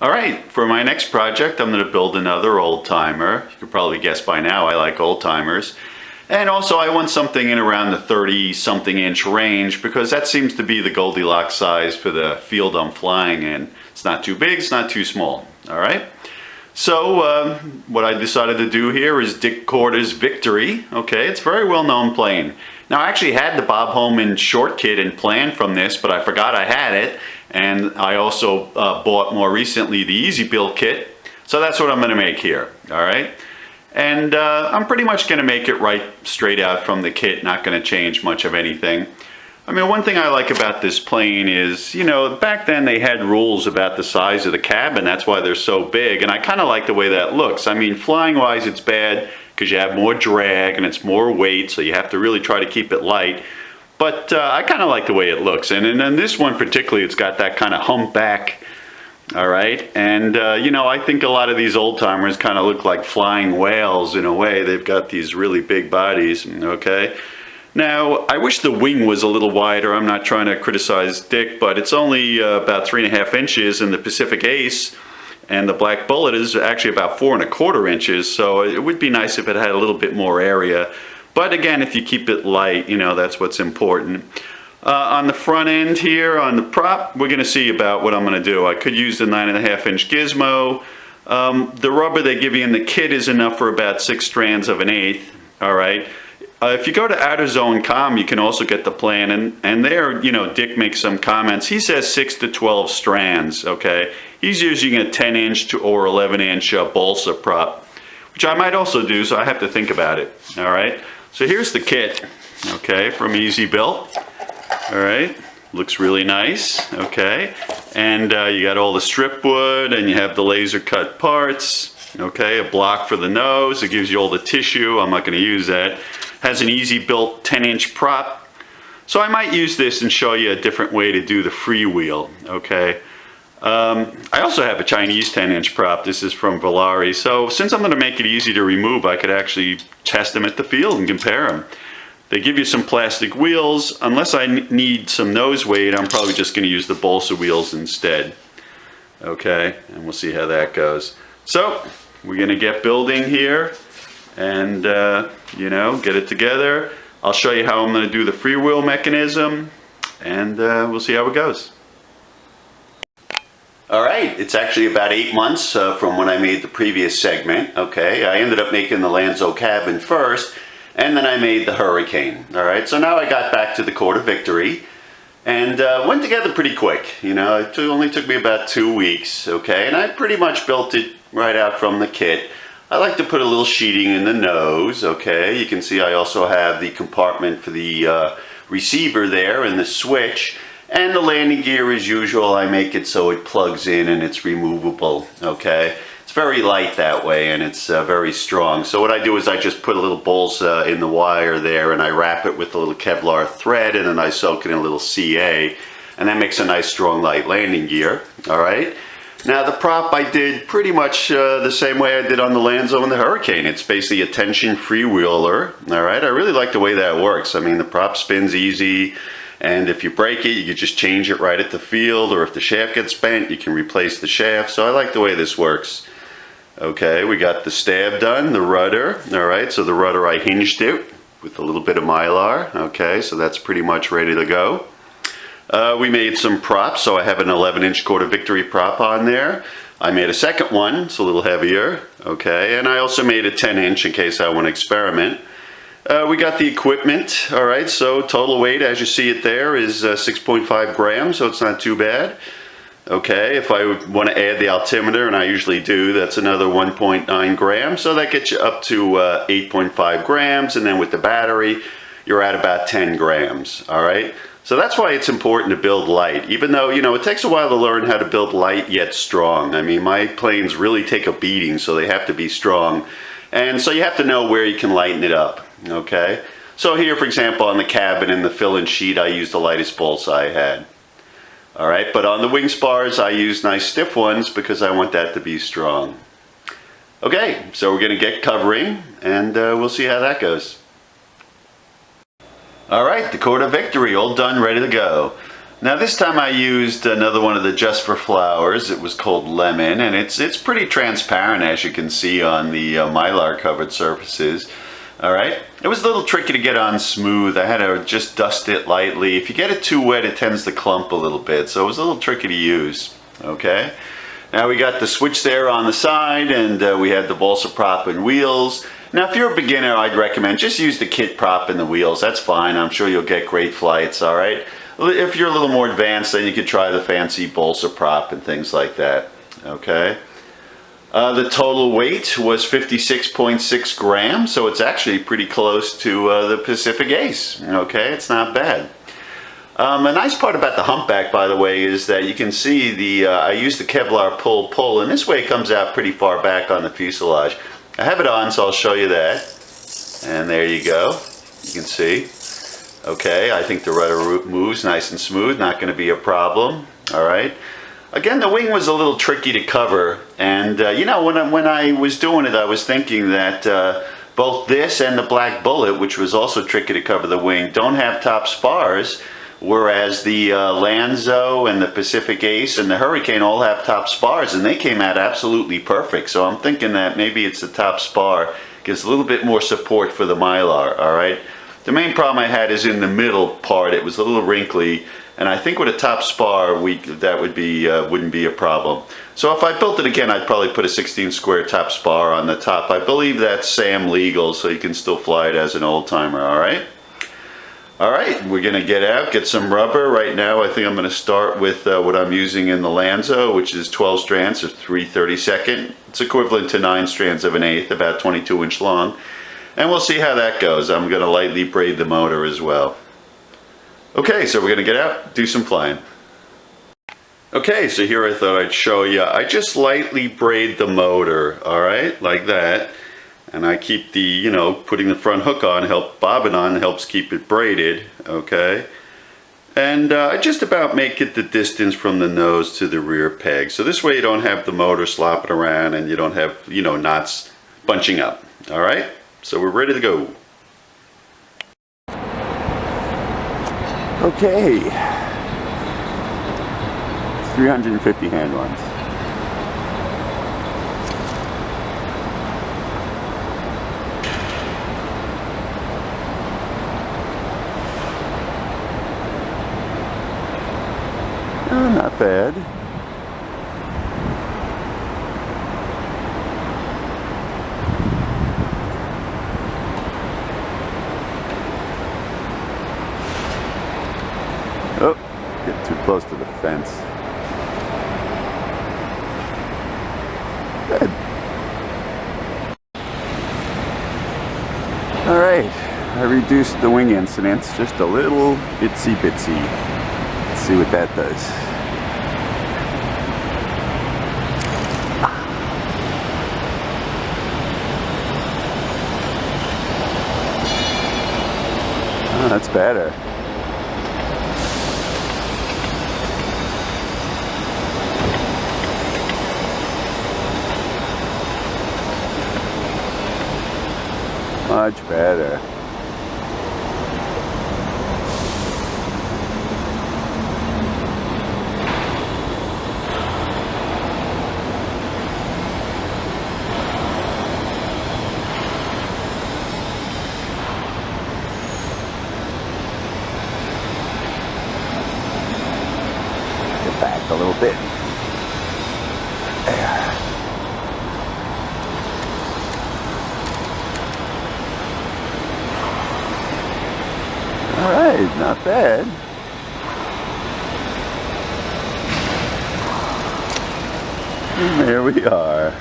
Alright, for my next project I'm going to build another old timer. You can probably guess by now I like old timers. And also I want something in around the 30 something inch range because that seems to be the Goldilocks size for the field I'm flying in. It's not too big, it's not too small. Alright, so what I decided to do here is Dick Korda's Victory. Okay, it's a very well known plane. Now I actually had the Bob Homan short kit and plan from this, but I forgot I had it. And I also bought more recently the Easy Build kit. So that's what I'm going to make here. Alright. And I'm pretty much going to make it right straight out from the kit. Not going to change much of anything. I mean, one thing I like about this plane is, you know, back then they had rules about the size of the cabin. That's why they're so big. And I kind of like the way that looks. I mean, flying wise it's bad because you have more drag and it's more weight. So you have to really try to keep it light. But I kind of like the way it looks. And in this one particularly, it's got that kind of humpback. All right. And, you know, I think a lot of these old timers kind of look like flying whales in a way. They've got these really big bodies. Okay. Now, I wish the wing was a little wider. I'm not trying to criticize Dick, but it's only about 3.5 inches, and the Pacific Ace and the Black Bullet is actually about 4.25 inches. So it would be nice if it had a little bit more area. But again, if you keep it light, you know, that's what's important. On the front end here, on the prop, we're going to see about what I'm going to do. I could use the 9.5 inch gizmo. The rubber they give you in the kit is enough for about 6 strands of 1/8. All right. If you go to outerzone.com, you can also get the plan. And there, you know, Dick makes some comments. He says 6 to 12 strands. Okay. He's using a 10 inch or 11 inch balsa prop, which I might also do, so I have to think about it. All right. So here's the kit, okay, from Easy Built. All right, looks really nice, okay. And you got all the strip wood, and you have the laser cut parts, okay. A block for the nose. It gives you all the tissue. I'm not going to use that. Has an Easy Built 10 inch prop. So I might use this and show you a different way to do the freewheel, okay. I also have a Chinese 10 inch prop. This is from Valari. So since I'm going to make it easy to remove, I could actually test them at the field and compare them. They give you some plastic wheels. Unless I need some nose weight, I'm probably just going to use the balsa wheels instead. Okay, and we'll see how that goes. So we're going to get building here and, you know, get it together. I'll show you how I'm going to do the freewheel mechanism, and we'll see how it goes. Alright, it's actually about 8 months from when I made the previous segment. Okay, I ended up making the Lanzo cabin first, and then I made the Hurricane. Alright, so now I got back to the Korda Victory, and went together pretty quick. You know, it only took me about 2 weeks, okay, and I pretty much built it right out from the kit. I like to put a little sheeting in the nose, okay. You can see I also have the compartment for the receiver there and the switch. And the landing gear, as usual, I make it so it plugs in and it's removable, okay? It's very light that way, and it's very strong. So what I do is I just put a little balsa in the wire there, and I wrap it with a little Kevlar thread, and then I soak it in a little CA, and that makes a nice, strong, light landing gear, all right? Now, the prop I did pretty much the same way I did on the Lanzo and the Hurricane. It's basically a tension freewheeler, all right? I really like the way that works. I mean, the prop spins easy. And if you break it, you can just change it right at the field, or if the shaft gets bent, you can replace the shaft. So I like the way this works. Okay, we got the stab done, the rudder. All right, so the rudder I hinged it with a little bit of Mylar. Okay, so that's pretty much ready to go. We made some props, so I have an 11 inch Korda Victory prop on there. I made a second one, it's a little heavier. Okay, and I also made a 10 inch in case I want to experiment. We got the equipment, all right, so total weight, as you see it there, is 6.5 grams, so it's not too bad. Okay, if I want to add the altimeter, and I usually do, that's another 1.9 grams, so that gets you up to 8.5 grams, and then with the battery, you're at about 10 grams, all right? So that's why it's important to build light, even though, you know, it takes a while to learn how to build light yet strong. I mean, my planes really take a beating, so they have to be strong. And so you have to know where you can lighten it up, okay? So here, for example, on the cabin and the fill-in sheet, I used the lightest balsa I had. All right, but on the wing spars, I use nice stiff ones because I want that to be strong. Okay, so we're gonna get covering, and we'll see how that goes. All right, the Korda Victory, all done, ready to go. Now this time I used another one of the Just for Flowers. It was called Lemon, and it's pretty transparent, as you can see on the Mylar covered surfaces. Alright, it was a little tricky to get on smooth. I had to just dust it lightly. If you get it too wet, it tends to clump a little bit, so it was a little tricky to use. Okay, now we got the switch there on the side, and we had the balsa prop and wheels. Now if you're a beginner, I'd recommend just use the kit prop and the wheels. That's fine. I'm sure you'll get great flights. Alright, if you're a little more advanced, then you could try the fancy balsa prop and things like that. Okay. The total weight was 56.6 grams, so it's actually pretty close to the Pacific Ace. Okay, it's not bad. A nice part about the humpback, by the way, is that you can see I used the Kevlar pull, and this way it comes out pretty far back on the fuselage. I have it on, so I'll show you that. And there you go. You can see. Okay, I think the rudder moves nice and smooth, not going to be a problem. All right. Again, the wing was a little tricky to cover, and you know, when I was doing it, I was thinking that both this and the Black Bullet, which was also tricky to cover the wing, don't have top spars, whereas the Lanzo and the Pacific Ace and the Hurricane all have top spars, and they came out absolutely perfect. So I'm thinking that maybe it's the top spar, gives a little bit more support for the Mylar, all right? The main problem I had is in the middle part. It was a little wrinkly, and I think with a top spar, that would be wouldn't be a problem. So if I built it again, I'd probably put a 16 square top spar on the top. I believe that's SAM legal, so you can still fly it as an old timer. All right. All right, we're gonna get some rubber. Right now, I think I'm gonna start with what I'm using in the Lanzo, which is 12 strands of 3/32. It's equivalent to 9 strands of 1/8, about 22 inch long. And we'll see how that goes. I'm going to lightly braid the motor as well. Okay, so we're going to get out, do some flying. Okay, so here I thought I'd show you. I just lightly braid the motor, alright, like that. And I keep the, you know, putting the front hook on, bobbin on, helps keep it braided, okay. And I just about make it the distance from the nose to the rear peg. So this way you don't have the motor slopping around and you don't have, you know, knots bunching up, alright. So we're ready to go. Okay. 350 hand runs. Oh, not bad. Oh, get too close to the fence. Good. Alright, I reduced the wing incidence just a little itsy bitsy. Let's see what that does. Oh, that's better. Much better. Get back a little bit. There. Alright, not bad. And there we are.